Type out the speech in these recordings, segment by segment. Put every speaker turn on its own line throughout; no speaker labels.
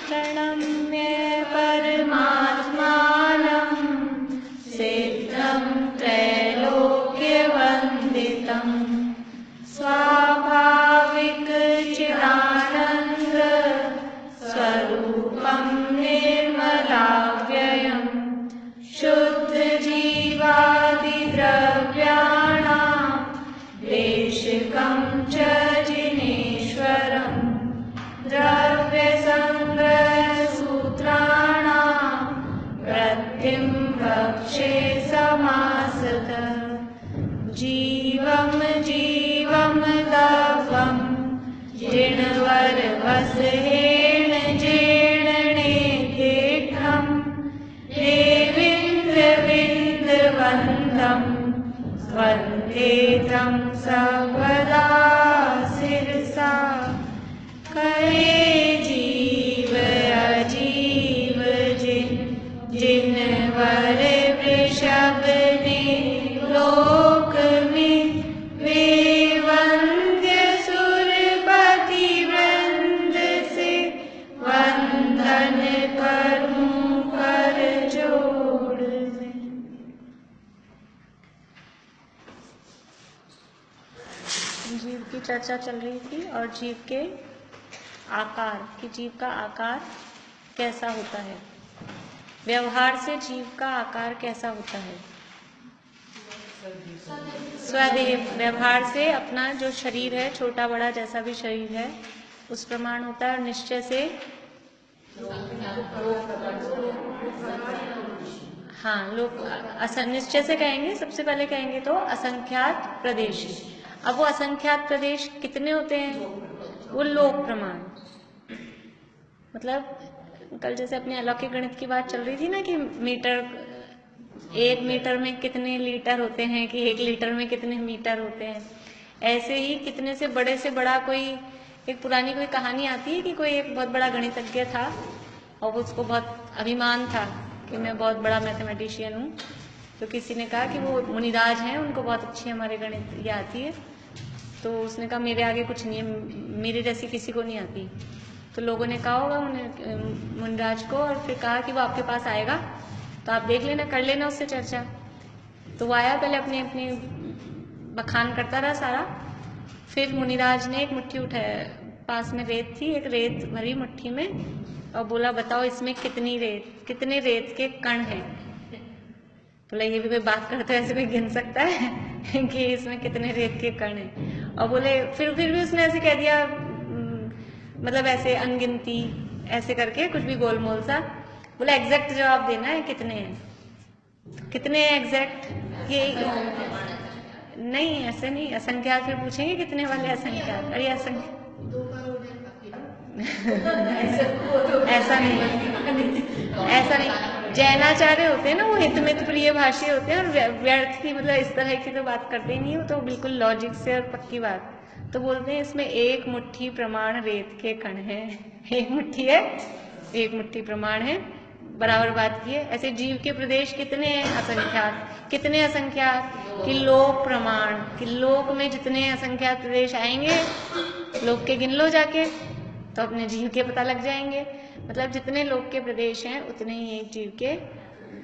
प्रणम्य परमात्मानं सिद्धं त्रैलोक्यवन्दितं स्वाभाविक चिदानन्द स्वरूपं निर्मलाव्ययं शुद्ध जीवादिद्रव्याणां देशिकं च जिनेश्वरं द्रव्यसङ्ग्रहसूत्राणां वृत्तिं वक्षे समासतः जीवं जीवं दवं जिणवरवसहेण जेणनेतिघ्नं देवीन्द्रविन्दवन्दं वन्दे तं सर्वदा शिरसा करे जीव अजीव जिनवर वृषभ ने लोक में वे वंद्य सुरपति वृंद से वंदन करूं कर जोड़ में। जीव की चर्चा चल रही थी और जीव के आकार कि जीव का आकार कैसा होता है, व्यवहार से जीव का आकार कैसा होता है। स्वदेह व्यवहार से अपना जो शरीर है, छोटा बड़ा जैसा भी शरीर है उस प्रमाण होता है। और निश्चय से हाँ, लोग निश्चय से कहेंगे, सबसे पहले कहेंगे तो असंख्यात प्रदेश। अब वो असंख्यात प्रदेश कितने होते हैं? वो लोक प्रमाण, मतलब कल जैसे अपने अलौकिक गणित की बात चल रही थी ना कि मीटर, 1 मीटर में कितने लीटर होते हैं, कि 1 लीटर में कितने मीटर होते हैं। ऐसे ही कितने से बड़ा कोई, एक पुरानी कोई कहानी आती है कि कोई एक बहुत बड़ा गणितज्ञ था और उसको बहुत अभिमान था कि मैं बहुत बड़ा मैथमेटिशियन हूँ। तो किसी ने कहा कि वो मुनिराज हैं, उनको बहुत अच्छी हमारे गणित ये आती है। तो उसने कहा मेरे आगे कुछ नहीं है, मेरे जैसी किसी को नहीं आती। तो लोगों ने कहा होगा मुनिराज को, और फिर कहा कि वो आपके पास आएगा तो आप देख लेना, कर लेना उससे चर्चा। तो वो आया, पहले अपने अपने बखान करता रहा सारा। फिर मुनिराज ने एक मुट्ठी उठाया, पास में रेत थी, एक रेत भरी मुट्ठी में, और बोला बताओ इसमें कितने रेत के कण हैं। बोला ये भी कोई बात करता है, ऐसे कोई गिन सकता है कि इसमें कितने रेत के कण हैं। और बोले फिर भी उसने ऐसे कह दिया, मतलब ऐसे अनगिनती ऐसे करके कुछ भी गोलमोल सा। बोला एग्जैक्ट जवाब देना है, कितने हैं, कितने एग्जैक्ट। ये नहीं, ऐसे नहीं, असंख्यात। फिर पूछेंगे कितने वाले असंख्यात, अरे असंख्यात ऐसा नहीं, ऐसा नहीं। जैनाचार्य होते हैं ना, वो हितमित प्रिय भाषी होते हैं, और व्यर्थ की, मतलब इस तरह की तो बात करते ही नहीं, वो तो बिल्कुल लॉजिक से और पक्की बात। तो बोलते हैं इसमें 1 मुट्ठी प्रमाण रेत के कण है। 1 मुट्ठी है, 1 मुट्ठी प्रमाण है, बराबर बात की है। ऐसे जीव के प्रदेश कितने हैं? असंख्यात। कितने असंख्यात? कि लोक प्रमाण, कि लोक में जितने असंख्यात प्रदेश आएंगे, लोक के गिन लो जाके, तो अपने जीव के पता लग जाएंगे। मतलब जितने लोक के प्रदेश हैं उतने ही एक जीव के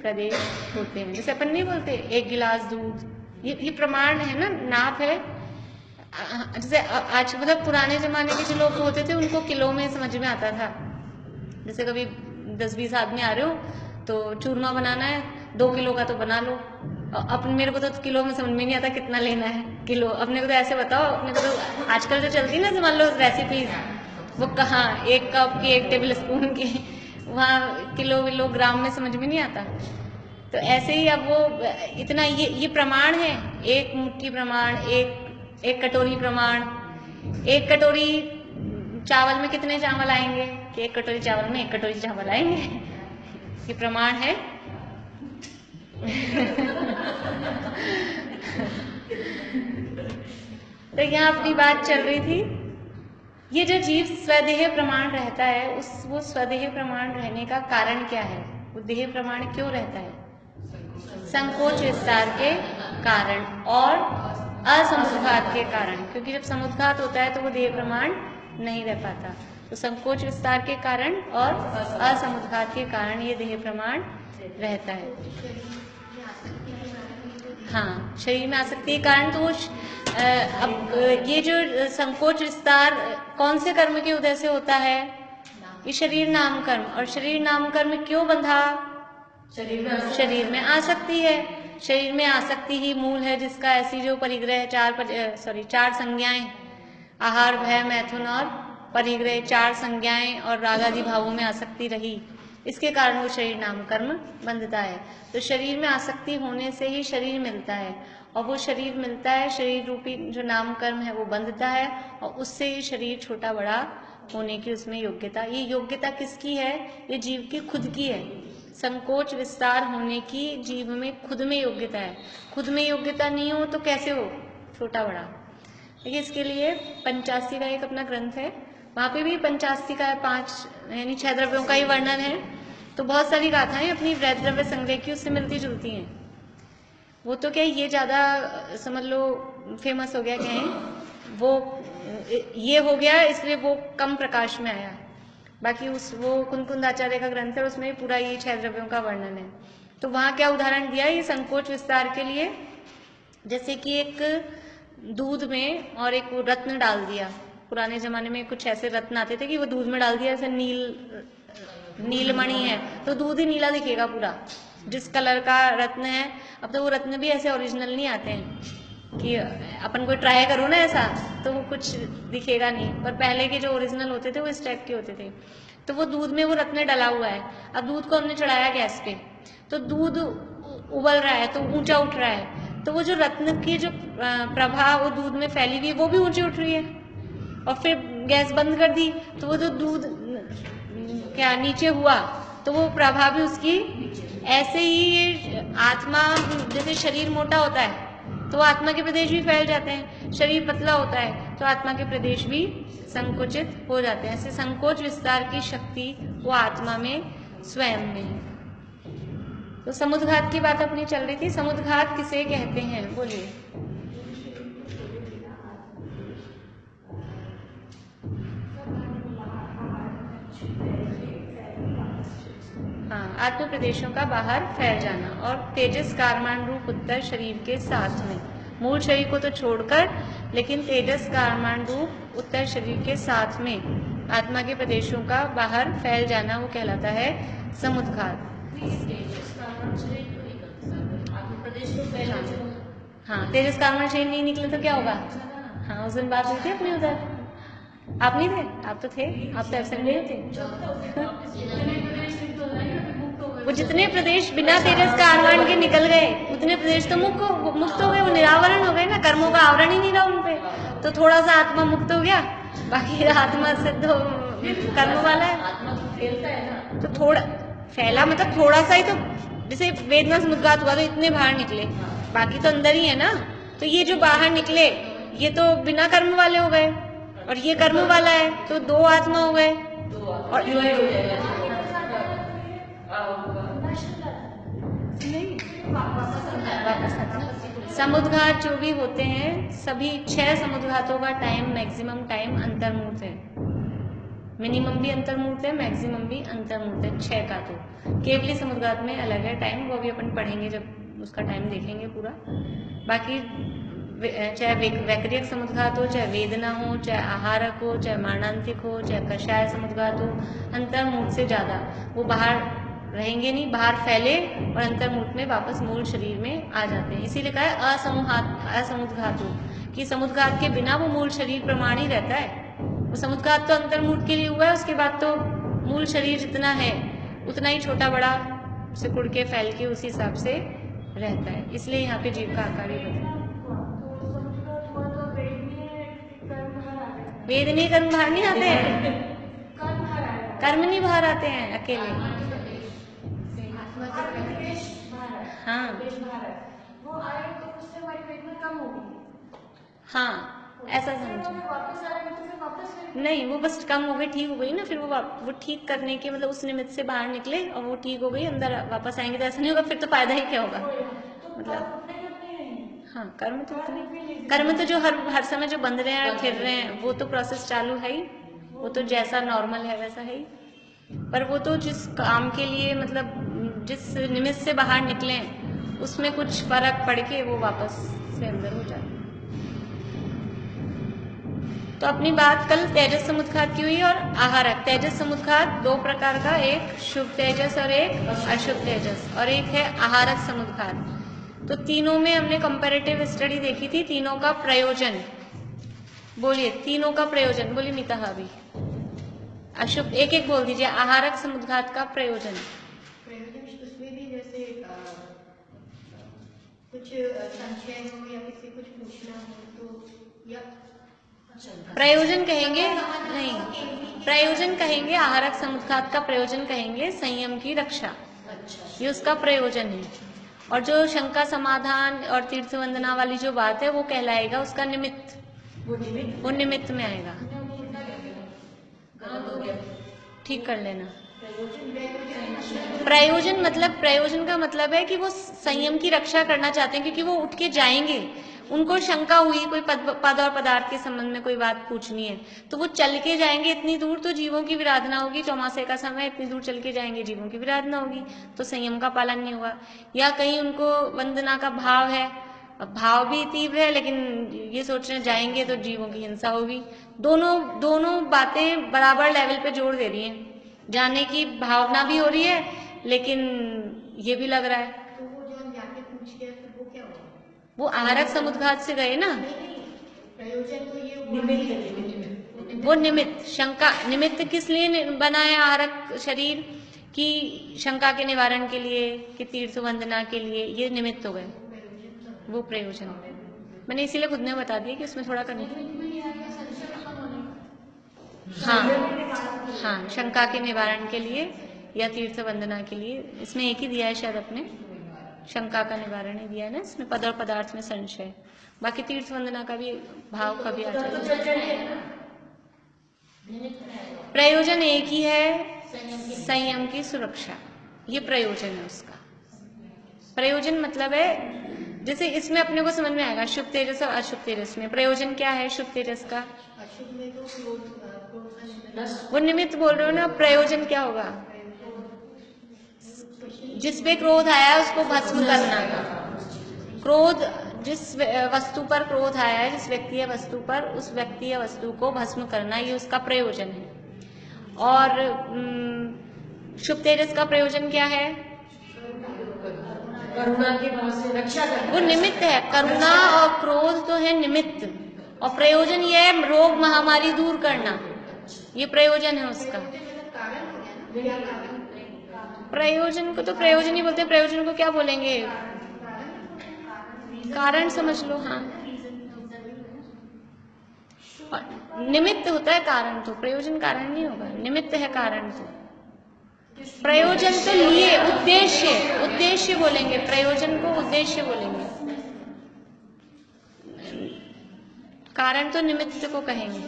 प्रदेश होते हैं। जैसे अपन नहीं बोलते 1 गिलास दूध, ये प्रमाण है ना, नाप है। जैसे आज, मतलब पुराने जमाने के जो लोग होते थे उनको किलो में समझ में आता था। जैसे कभी 10-20 आदमी आ रहे हो तो चूरमा बनाना है, 2 किलो का तो बना लो। अपने, मेरे को तो किलो में समझ में नहीं आता कितना लेना है किलो। अपने को तो ऐसे बताओ, अपने को तो आजकल जो चलती है ना, मान लो रेसिपीज, वो कहाँ 1 कप की 1 टेबल स्पून की, वहाँ किलो ग्राम में समझ में नहीं आता। तो ऐसे ही अब वो इतना, ये प्रमाण है। 1 मुट्ठी प्रमाण, एक कटोरी प्रमाण। 1 कटोरी चावल में कितने चावल आएंगे, कि 1 कटोरी चावल में 1 कटोरी चावल आएंगे, ये प्रमाण है। तो यहाँ अपनी बात चल रही थी, ये जो जीव स्वदेह प्रमाण रहता है, वो स्वदेह प्रमाण रहने का कारण क्या है? वो देह प्रमाण क्यों रहता है? संकोच विस्तार के कारण और असमुद्घात के कारण। क्योंकि जब समुद्घात होता है तो वो देह प्रमाण नहीं रह पाता। तो संकोच विस्तार के कारण और असमुद्घात के कारण ये देह प्रमाण रहता है। हाँ, शरीर में आसक्ति के कारण तो अब ये जो संकोच विस्तार कौन से कर्म के उदय से होता है? ये शरीर नाम कर्म। और शरीर नाम कर्म क्यों बंधा? शरीर में आसक्ति है। शरीर में आसक्ति ही मूल है, जिसका ऐसी जो परिग्रह चार संज्ञाएं, आहार, भय, मैथुन और परिग्रह, चार संज्ञाएं और राग आदि भावों में आसक्ति रही, इसके कारण वो शरीर नाम कर्म बंधता है। तो शरीर में आसक्ति होने से ही शरीर मिलता है, और वो शरीर मिलता है, शरीर रूपी जो नाम कर्म है वो बंधता है, और उससे ये शरीर छोटा बड़ा होने की उसमें योग्यता, ये योग्यता किसकी है? ये जीव की खुद की है। संकोच विस्तार होने की जीव में खुद में योग्यता है। खुद में योग्यता नहीं हो तो कैसे हो छोटा बड़ा? देखिए, इसके लिए पंचास्ती का एक अपना ग्रंथ है, वहां पे भी पंचास्ती का 5 यानी 6 द्रव्यों का ही वर्णन है। तो बहुत सारी गाथाएं अपनी वृहद द्रव्य संग्रह की उससे मिलती जुलती हैं। वो तो क्या, ये ज्यादा समझ लो फेमस हो गया, कहें वो ये हो गया इसलिए वो कम प्रकाश में आया। बाकी वो कुंदाचार्य का ग्रंथ है, उसमें पूरा ये 6 द्रव्यों का वर्णन है। तो वहां क्या उदाहरण दिया ये संकोच विस्तार के लिए? जैसे कि एक दूध में और एक रत्न डाल दिया। पुराने जमाने में कुछ ऐसे रत्न आते थे कि वो दूध में डाल दिया, जैसे नीलमणि है तो दूध ही नीला दिखेगा पूरा, जिस कलर का रत्न है। अब तो वो रत्न भी ऐसे ओरिजिनल नहीं आते हैं कि अपन कोई ट्राई करो ना ऐसा तो वो कुछ दिखेगा नहीं, पर पहले के जो ओरिजिनल होते थे वो इस टाइप के होते थे। तो वो दूध में वो रत्न डला हुआ है। अब दूध को हमने चढ़ाया गैस पे, तो दूध उबल रहा है, तो ऊंचा उठ रहा है, तो वो जो रत्न की जो प्रभा वो दूध में फैली हुई है वो भी ऊंची उठ रही है। और फिर गैस बंद कर दी तो वो जो दूध क्या नीचे हुआ, तो वो प्रभा भी उसकी ऐसे ही। ये आत्मा, जैसे शरीर मोटा होता है तो आत्मा के प्रदेश भी फैल जाते हैं, शरीर पतला होता है तो आत्मा के प्रदेश भी संकुचित हो जाते हैं। ऐसे संकोच विस्तार की शक्ति वो आत्मा में स्वयं में है। तो समुद्घात की बात अपनी चल रही थी। समुद्घात किसे कहते हैं, बोलिए? हाँ, आत्म प्रदेशों का बाहर फैल जाना और तेजस कारमान रूप उत्तर शरीर के साथ में, मूल शरीर को तो छोड़कर, लेकिन तेजस कारमान रूप उत्तर शरीर के साथ में आत्मा के प्रदेशों का बाहर फैल जाना वो कहलाता है समुद्घात। हाँ, तेजस कारमान शरीर नहीं निकले तो क्या होगा? हाँ, उस दिन बात हुई थी अपनी उधर। आप नहीं थे? आप तो थे, आप तो एब्सेंट नहीं होते। वो जितने प्रदेश बिना तेजस का आरवान के निकल गए उतने प्रदेश तो मुक्त हो गए, वो निरावरण हो गए ना, कर्मों का आवरण ही नहीं रहा उनपे। तो थोड़ा सा आत्मा मुक्त हो गया, बाकी आत्मा सिद्ध कर्म वाला है। आत्मा तो फैलता है ना, तो थोड़ा फैला मतलब थोड़ा सा ही, तो जैसे वेदना समुद्घात हुआ तो इतने बाहर निकले, बाकी तो अंदर ही है ना। तो ये जो बाहर निकले ये तो बिना कर्म वाले हो गए, और ये कर्म वाला है, तो 2 आत्मा हो गए। और समुद्घात जो भी होते हैं सभी 6 समुद्घातों का टाइम मैक्सिमम टाइम अंतर्मुहूर्त है। मिनिमम भी अंतर्मुहूर्त है, मैक्सिमम भी अंतर्मुहूर्त है 6 का। तो केवली समुद्घात में अलग है टाइम, वो अभी अपन पढ़ेंगे जब उसका टाइम देखेंगे पूरा। बाकी चाहे वैक्रियक समुद्घात हो, चाहे वेदना हो, चाहे आहारक हो, चाहे मारणांतिक हो, चाहे कषाय समुद्घात हो, अंतर्मुहूर्त से ज्यादा वो बाहर रहेंगे नहीं, बाहर फैले और अंतर्मुहूर्त में वापस मूल शरीर में आ जाते हैं। इसीलिए कहा है असमुद्घात हो, कि समुद्घात के बिना वो मूल शरीर प्रमाण ही रहता है। वो समुद्घात तो अंतर्मुहूर्त के लिए हुआ है, उसके बाद तो मूल शरीर जितना है उतना ही छोटा बड़ा सिकुड़ के फैल के उसी हिसाब से रहता है। इसलिए यहाँ पे जीव का आकार ही बदला। वेदनीय कर्म बाहर नहीं आते हैं, कर्म नहीं बाहर आते हैं अकेले। हाँ हाँ, ऐसा समझो। नहीं, वो बस कम हो गई, ठीक हो गई ना, फिर वो ठीक करने के मतलब उस निमित्त से बाहर निकले और वो ठीक हो गई, अंदर वापस आएंगे तो ऐसा नहीं होगा, फिर तो फायदा ही क्या होगा मतलब। हाँ, कर्म तो जो हर समय जो बंध रहे हैं फिर रहे हैं वो तो प्रोसेस चालू है ही। वो तो जैसा नॉर्मल है वैसा है ही, पर वो तो जिस काम के लिए मतलब जिस निमित्त से बाहर निकले उसमें कुछ फर्क पड़ के वो वापस से अंदर हो जाए। तो अपनी बात कल तेजस समुद्घात की हुई और आहारक। तेजस समुद्घात दो प्रकार का, एक शुभ तेजस और एक अशुभ तेजस, और एक है आहारक समुद्घात। तो तीनों में हमने कंपैरेटिव स्टडी देखी थी, तीनों का प्रयोजन बोलिए, तीनों का प्रयोजन बोलिए मीता भाभी। अशुभ एक एक बोल दीजिए। आहारक समुद्घात का प्रयोजन
उसमें भी जैसे कुछ संशय हो या किसी कुछ पूछना हो तो, या
प्रयोजन कहेंगे नहीं, प्रयोजन कहेंगे आहारक समुद्घात का प्रयोजन कहेंगे संयम की रक्षा, ये उसका प्रयोजन है। और जो शंका समाधान और तीर्थ वंदना वाली जो बात है वो कहलाएगा उसका निमित्त, वो निमित्त में आएगा। ठीक कर लेना। प्रयोजन मतलब, प्रयोजन का मतलब है कि वो संयम की रक्षा करना चाहते हैं, क्योंकि वो उठ के जाएंगे, उनको शंका हुई कोई पद और पदार्थ के संबंध में कोई बात पूछनी है, तो वो चल के जाएंगे इतनी दूर, तो जीवों की विराधना होगी, चौमासे का समय, इतनी दूर चल के जाएंगे, जीवों की विराधना होगी, तो संयम का पालन नहीं होगा। या कहीं उनको वंदना का भाव है, भाव भी तीव्र है, लेकिन ये सोचने जाएंगे तो जीवों की हिंसा होगी। दोनों बातें बराबर लेवल पे जोड़ दे रही हैं, जाने की भावना भी हो रही है, लेकिन ये भी लग रहा है।
तो वो जो हम जाके पूछ के फिर वो क्या होगा?
वो आहारक समुद्घात से गए ना।
प्रयोजन तो ये
वो निमित्त, शंका निमित्त किस लिए बना है आहारक शरीर की? शंका के निवारण के लिए, कि तीर्थ वंदना के लिए, ये निमित्त हो गए, वो प्रयोजन। मैंने इसीलिए खुद ने बता दिया कि उसमें थोड़ा करना। हाँ, शंका के निवारण के लिए या तीर्थ वंदना के लिए, इसमें एक ही दिया है शायद अपने, शंका का निवारण ही दिया है ना इसमें, पद और पदार्थ में संशय। बाकी तीर्थ वंदना का भी भाव कभी आ जाए। प्रयोजन एक ही है, संयम की सुरक्षा, ये प्रयोजन है उसका। प्रयोजन मतलब है, जैसे इसमें अपने को समझ में आएगा शुभ तेजस और अशुभ तेजस में प्रयोजन क्या है। शुभ तेजस का
अशुभ में तो
वो निमित्त बोल रहे हो ना, प्रयोजन क्या होगा? जिस पे क्रोध आया उसको भस्म करना। क्रोध, जिस वस्तु पर क्रोध आया है, जिस व्यक्ति या वस्तु पर, उस व्यक्ति या वस्तु को भस्म करना, ये उसका प्रयोजन है। और शुभ तेजस का प्रयोजन क्या है?
करुणा के भाव से रक्षा करना।
वो निमित्त है, करुणा और क्रोध तो है निमित्त, और प्रयोजन ये है रोग महामारी दूर करना, ये प्रयोजन है उसका। प्रयोजन को तो प्रयोजन ही बोलते हैं, प्रयोजन को क्या बोलेंगे? कारण समझ लो। हाँ, निमित्त होता है कारण, तो प्रयोजन कारण नहीं होगा, निमित्त है कारण। तो प्रयोजन तो लिए, उद्देश्य, उद्देश्य बोलेंगे, प्रयोजन को उद्देश्य बोलेंगे, कारण तो निमित्त को कहेंगे।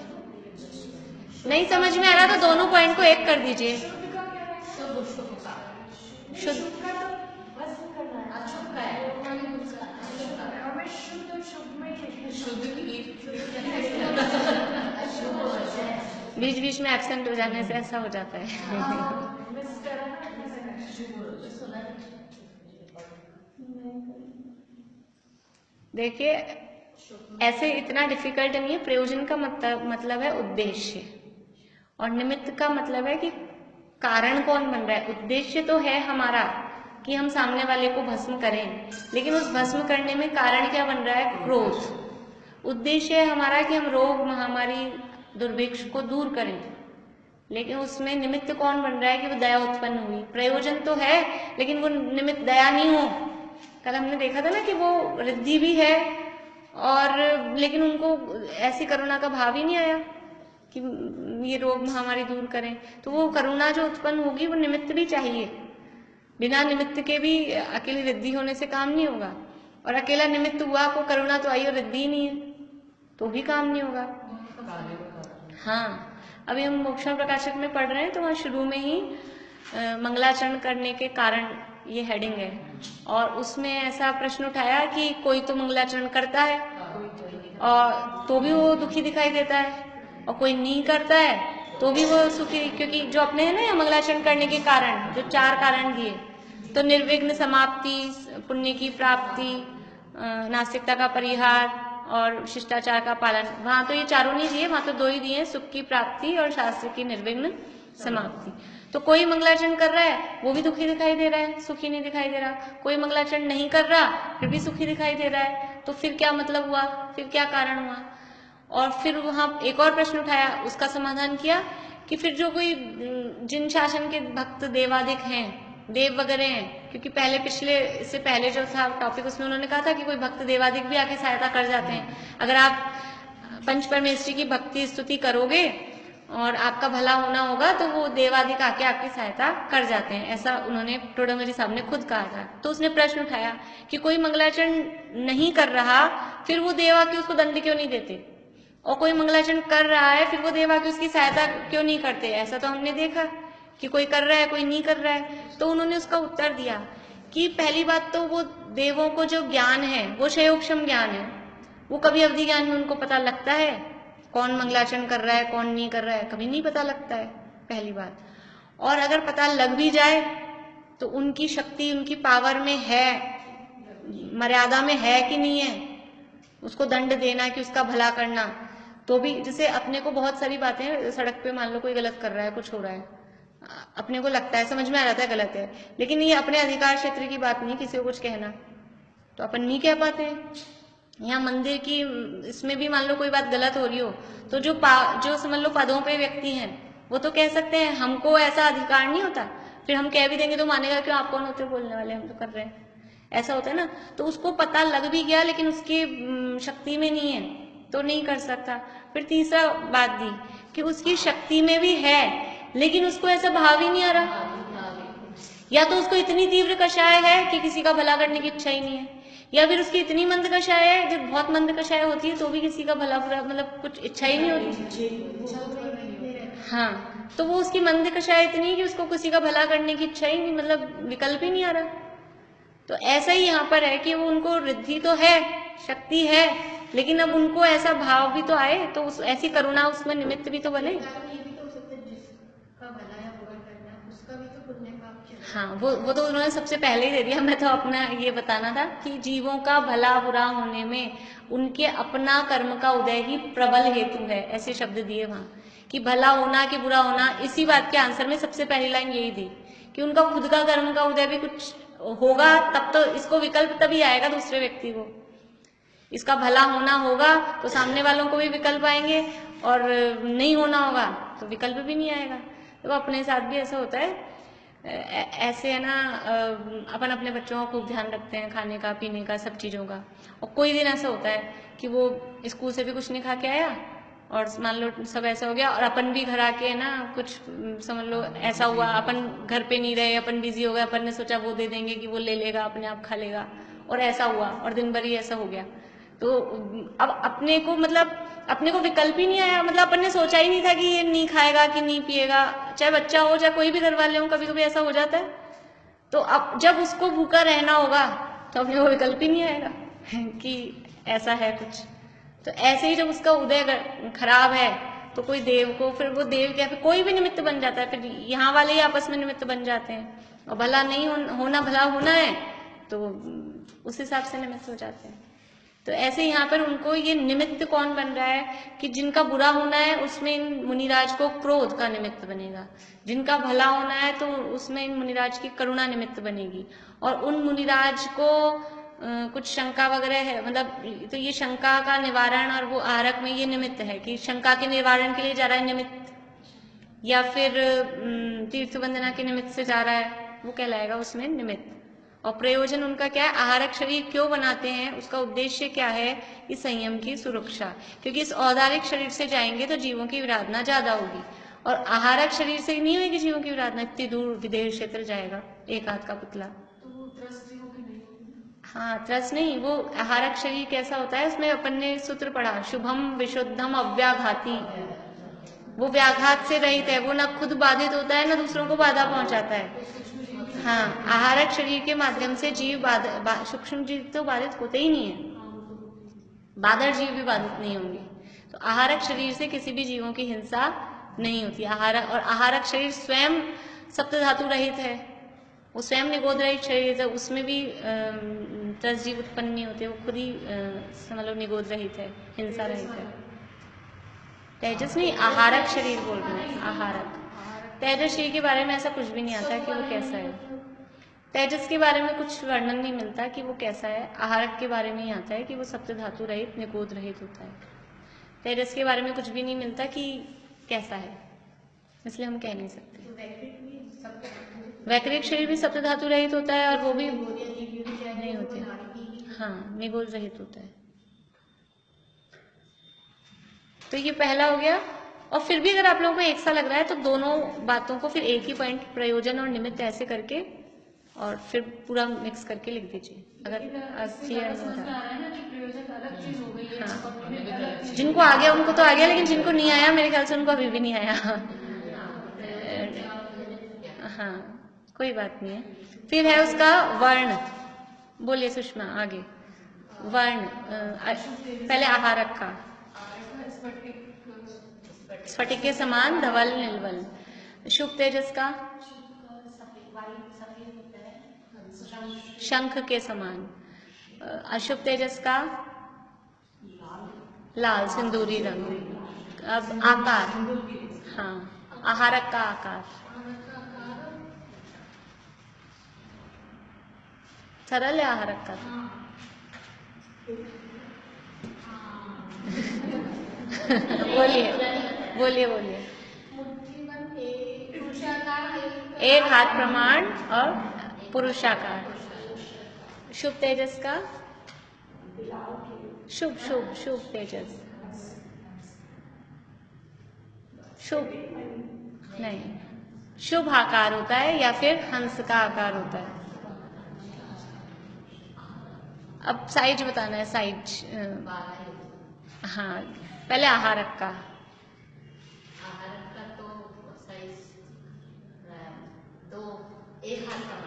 नहीं समझ में आ रहा तो दोनों पॉइंट को एक कर दीजिए। शुद्ध बीच बीच में एब्सेंट हो जाने से ऐसा हो जाता है। देखिए, ऐसे इतना डिफिकल्ट नहीं है। प्रयोजन का मतलब है उद्देश्य, और निमित्त का मतलब है कि कारण कौन बन रहा है। उद्देश्य तो है हमारा कि हम सामने वाले को भस्म करें, लेकिन उस भस्म करने में कारण क्या बन रहा है? क्रोध। उद्देश्य है हमारा कि हम रोग महामारी दुर्भिक्ष को दूर करें, लेकिन उसमें निमित्त कौन बन रहा है कि वो दया उत्पन्न हुई। प्रयोजन तो है, लेकिन वो निमित्त दया नहीं हो। कल हमने देखा था ना कि वो रिद्धि भी है, और लेकिन उनको ऐसी करुणा का भाव ही नहीं आया कि ये रोग महामारी दूर करें। तो वो करुणा जो उत्पन्न होगी वो निमित्त भी चाहिए, बिना निमित्त के भी अकेली रिद्धि होने से काम नहीं होगा। और अकेला निमित्त हुआ को करुणा तो आई और रिद्धि नहीं है तो भी काम नहीं होगा। हाँ, अभी हम मोक्षण प्रकाशक में पढ़ रहे हैं, तो वहाँ शुरू में ही मंगलाचरण करने के कारण ये हेडिंग है, और उसमें ऐसा प्रश्न उठाया कि कोई तो मंगलाचरण करता है और तो भी वो दुखी दिखाई देता है, और कोई नहीं करता है तो भी वो सुखी, क्योंकि जो अपने है ना यहाँ मंगलाचरण करने के कारण, जो 4 कारण दिए, तो निर्विघ्न समाप्ति, पुण्य की प्राप्ति, नास्तिकता का परिहार और शिष्टाचार का पालन। वहां तो ये चारों नहीं दिए, वहां तो 2 ही दिए, सुख की प्राप्ति और शास्त्र की निर्विघ्न समाप्ति। तो कोई मंगलाचरण कर रहा है वो भी दुखी दिखाई दे रहा है, सुखी नहीं दिखाई दे रहा। कोई मंगलाचरण नहीं कर रहा फिर भी सुखी दिखाई दे रहा है। तो फिर क्या मतलब हुआ, फिर क्या कारण हुआ? और फिर वहां एक और प्रश्न उठाया, उसका समाधान किया कि फिर जो कोई जिन शासन के भक्त देवादिक हैं, देव वगैरह हैं, क्योंकि पहले पिछले इससे पहले जो था टॉपिक उसमें उन्होंने कहा था कि कोई भक्त देवादिक भी आके सहायता कर जाते हैं। अगर आप पंच परमेश्वरी की भक्ति स्तुति करोगे और आपका भला होना होगा तो वो देवादिक आके आपकी सहायता कर जाते हैं, ऐसा उन्होंने टोडामरी साहब ने खुद कहा था। तो उसने प्रश्न उठाया कि कोई मंगलाचरण नहीं कर रहा फिर वो देव आके उसको दंड क्यों नहीं देते, और कोई मंगलाचरण कर रहा है फिर वो देव आके उसकी सहायता क्यों नहीं करते? ऐसा तो हमने देखा कि कोई कर रहा है कोई नहीं कर रहा है। तो उन्होंने उसका उत्तर दिया कि पहली बात तो वो देवों को जो ज्ञान है वो क्षयोक्षम ज्ञान है, वो कभी अवधि ज्ञान में उनको पता लगता है कौन मंगलाचरण कर रहा है कौन नहीं कर रहा है, कभी नहीं पता लगता है, पहली बात। और अगर पता लग भी जाए तो उनकी शक्ति उनकी पावर में है, मर्यादा में है कि नहीं है उसको दंड देना कि उसका भला करना। तो भी जैसे अपने को बहुत सारी बातें, सड़क पे मान लो कोई गलत कर रहा है, कुछ हो रहा है, अपने को लगता है, समझ में आ जाता है गलत है, लेकिन ये अपने अधिकार क्षेत्र की बात नहीं किसी को कुछ कहना, तो अपन नहीं कह पाते। यहाँ मंदिर की इसमें भी मान लो कोई बात गलत हो रही हो तो जो समझ लो पदों पे व्यक्ति हैं वो तो कह सकते हैं, हमको ऐसा अधिकार नहीं होता। फिर हम कह भी देंगे तो मानेगा क्यों, आप कौन होते हो बोलने वाले, हम तो कर रहे हैं, ऐसा होता है ना। तो उसको पता लग भी गया लेकिन उसकी शक्ति में नहीं है तो नहीं कर सकता। फिर तीसरा बात दी कि उसकी शक्ति में भी है लेकिन उसको ऐसा भाव ही नहीं आ रहा, या तो उसको इतनी तीव्र कषाय है कि किसी का भला करने की इच्छा ही नहीं है, या फिर उसकी इतनी मंद कषाय है, जब बहुत मंद कषाय होती है तो भी किसी का भला बुरा मतलब कुछ इच्छा ही नहीं होती। हाँ, तो वो उसकी मंद कषाय इतनी है कि उसको किसी का भला करने की इच्छा ही नहीं, मतलब विकल्प ही नहीं आ रहा। तो ऐसा ही यहाँ पर है कि वो उनको रिद्धि तो है, शक्ति है, लेकिन अब उनको ऐसा भाव भी तो आए, तो ऐसी करुणा उसमें निमित्त भी तो बने। हाँ, वो तो उन्होंने सबसे पहले ही दे दिया। मैं तो अपना ये बताना था कि जीवों का भला बुरा होने में उनके अपना कर्म का उदय ही प्रबल हेतु है, ऐसे शब्द दिए वहां कि भला होना कि बुरा होना। इसी बात के आंसर में सबसे पहली लाइन यही दी कि उनका खुद का कर्म का उदय भी कुछ होगा तब तो इसको विकल्प तभी आएगा दूसरे व्यक्ति को, इसका भला होना होगा तो सामने वालों को भी विकल्प आएंगे, और नहीं होना होगा तो विकल्प भी नहीं आएगा। तो अपने साथ भी ऐसा होता है, ऐसे है ना, अपन अपने बच्चों का खूब ध्यान रखते हैं, खाने का पीने का सब चीज़ों का, और कोई दिन ऐसा होता है कि वो स्कूल से भी कुछ नहीं खा के आया और मान लो सब ऐसा हो गया, और अपन भी घर आके है ना कुछ समझ लो ऐसा हुआ, अपन घर पे नहीं रहे, अपन बिजी हो गए, अपन ने सोचा वो दे देंगे कि वो ले लेगा अपने आप खा लेगा, और ऐसा हुआ और दिन भर ही ऐसा हो गया। तो अब अपने को मतलब अपने को विकल्प ही नहीं आया, मतलब अपन ने सोचा ही नहीं था कि ये नहीं खाएगा कि नहीं पिएगा, चाहे बच्चा हो चाहे कोई भी घर वाले हो, कभी कभी ऐसा हो जाता है। तो अब जब उसको भूखा रहना होगा तो अपने को विकल्प ही नहीं आएगा कि ऐसा है कुछ। तो ऐसे ही जब उसका उदय खराब है तो कोई देव को, फिर वो देव क्या, फिर कोई भी निमित्त बन जाता है, फिर यहाँ वाले ही आपस में निमित्त बन जाते हैं, और भला नहीं होना भला होना है तो उस हिसाब से निमित्त हो जाते हैं। तो ऐसे यहाँ पर उनको ये निमित्त कौन बन रहा है कि जिनका बुरा होना है उसमें इन मुनिराज को क्रोध का निमित्त बनेगा, जिनका भला होना है तो उसमें इन मुनिराज की करुणा निमित्त बनेगी, और उन मुनिराज को कुछ शंका वगैरह है, मतलब तो ये शंका का निवारण, और वो आहारक में ये निमित्त है कि शंका के निवारण के लिए जा रहा है निमित्त, या फिर तीर्थ वंदना के निमित्त से जा रहा है, वो कहलाएगा उसमें निमित्त। और प्रयोजन उनका क्या है, आहारक शरीर क्यों बनाते हैं, उसका उद्देश्य क्या है, इस संयम की सुरक्षा, क्योंकि इस औदारिक शरीर से जाएंगे तो जीवों की विराधना ज्यादा होगी, और आहारक शरीर से नहीं होगी जीवों की विराधना, इतनी दूर विदेश क्षेत्र जाएगा एक हाथ का पुतला। हाँ, त्रस नहीं, वो आहारक शरीर कैसा होता है, उसमें अपन ने सूत्र पढ़ा, शुभम विशुद्धम अव्याघाती, वो व्याघात से रहित है, वो ना खुद बाधित होता है ना दूसरों को बाधा पहुंचाता है। हाँ, आहारक शरीर के माध्यम से जीव सूक्ष्म जीव तो बाधित होते ही नहीं है, बादर जीव भी बाधित नहीं होंगे। तो आहारक शरीर से किसी भी जीवों की हिंसा नहीं होती। आहारक और आहारक शरीर स्वयं सप्त धातु रहित है, वो स्वयं निगोद रहित शरीर है, उसमें भी तसजीव उत्पन्न नहीं होते, वो खुद ही समझ लो निगोद रहित है, हिंसा रहित है। तेजस नहीं, आहारक शरीर बोल रहे हैं, आहारक। तेजस शरीर के बारे में ऐसा कुछ भी नहीं आता कि वो कैसा है। तेजस के बारे में कुछ वर्णन नहीं मिलता कि वो कैसा है। आहारक के बारे में ही आता है कि वो सप्त धातु रहित निगोद रहित होता है। तेजस के बारे में कुछ भी नहीं मिलता कि कैसा है, इसलिए हम कह नहीं सकते। वैकृत शरीर भी सप्त धातु रहित होता है और वो भी नहीं होते, हाँ, निगोद रहित होता है। तो ये पहला हो गया। और फिर भी अगर आप लोगों को एक सा लग रहा है तो दोनों बातों को फिर एक ही पॉइंट प्रयोजन और निमित्त ऐसे करके और फिर पूरा मिक्स करके लिख दीजिए अगर क्लियर नहीं हो रहा। हाँ, जिनको आ गया उनको तो आ गया, लेकिन जिनको नहीं आया मेरे ख्याल से उनको अभी भी नहीं आया। हाँ, कोई बात नहीं है। फिर है उसका वर्ण, बोलिए सुषमा आगे। वर्ण पहले आहारक का स्फटिक के समान धवल निर्वल। शुभ तेजस का शंख के समान। अशुभ तेजस का लाल सिंदूरी रंग। अब आकार, हाँ, आहारक का आकार सरल है आहारक का। बोलिए बोलिए बोलिए। एक हाथ प्रमाण और पुरुषाकार। शुभ तेजस का शुभ शुभ शुभ तेजस, शुभ नहीं, शुभ आकार होता है या फिर हंस का आकार होता है। अब साइज बताना है, साइज। हाँ, पहले आहारक का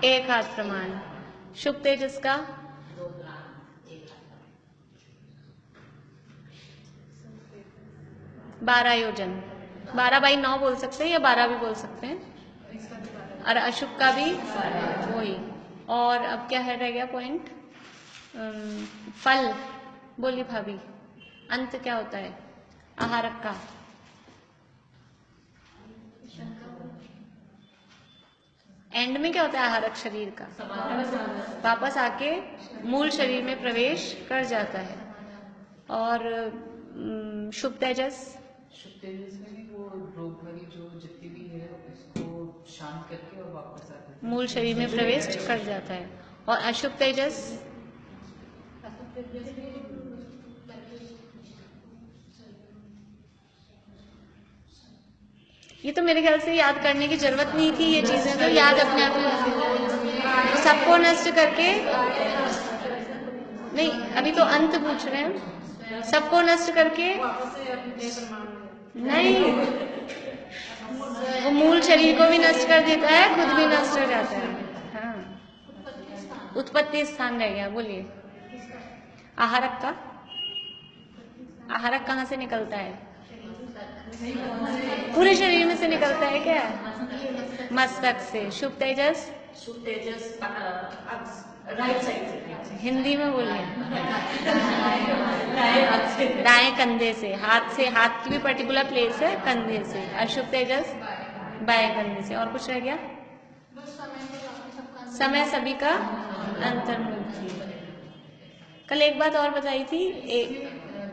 एक हाथ प्रमाण। शुभ तेजस का 12 योजन, 12/9 बोल सकते हैं या 12 भी बोल सकते हैं। और अशुभ का भी वही। और अब क्या है, रह गया पॉइंट फल। बोलिए भाभी, अंत क्या होता है आहारक का? एंड में क्या होता है आहारक शरीर का? वापस आके मूल शरीर में प्रवेश कर जाता है। और शुभ तेजस,
शुभ तेजस में भी वो रोग भरी जो जितनी भी है उसको शांत करके और वापस आता है,
मूल शरीर में प्रवेश कर जाता है। और अशुभ तेजस ये तो मेरे ख्याल से याद करने की जरूरत नहीं थी, ये चीजें तो याद अपने आप ही। तो सबको नष्ट करके नहीं, अभी तो अंत पूछ रहे हैं। सबको नष्ट करके नहीं, वो मूल शरीर को भी नष्ट कर देता है, खुद भी नष्ट हो जाता है। हाँ, उत्पत्ति स्थान रह गया। बोलिए आहारक का। आहारक कहाँ से निकलता है? पूरे शरीर में से निकलता है क्या? मस्तक से। शुभ तेजस
राइट साइड से,
हिंदी में बोलिए। दाएं कंधे से, हाथ से, हाथ की भी पर्टिकुलर प्लेस है, कंधे से। अशुभ तेजस बाएं कंधे से। और कुछ रह गया? समय सभी का अंतर्मुखी। कल एक बात और बताई थी,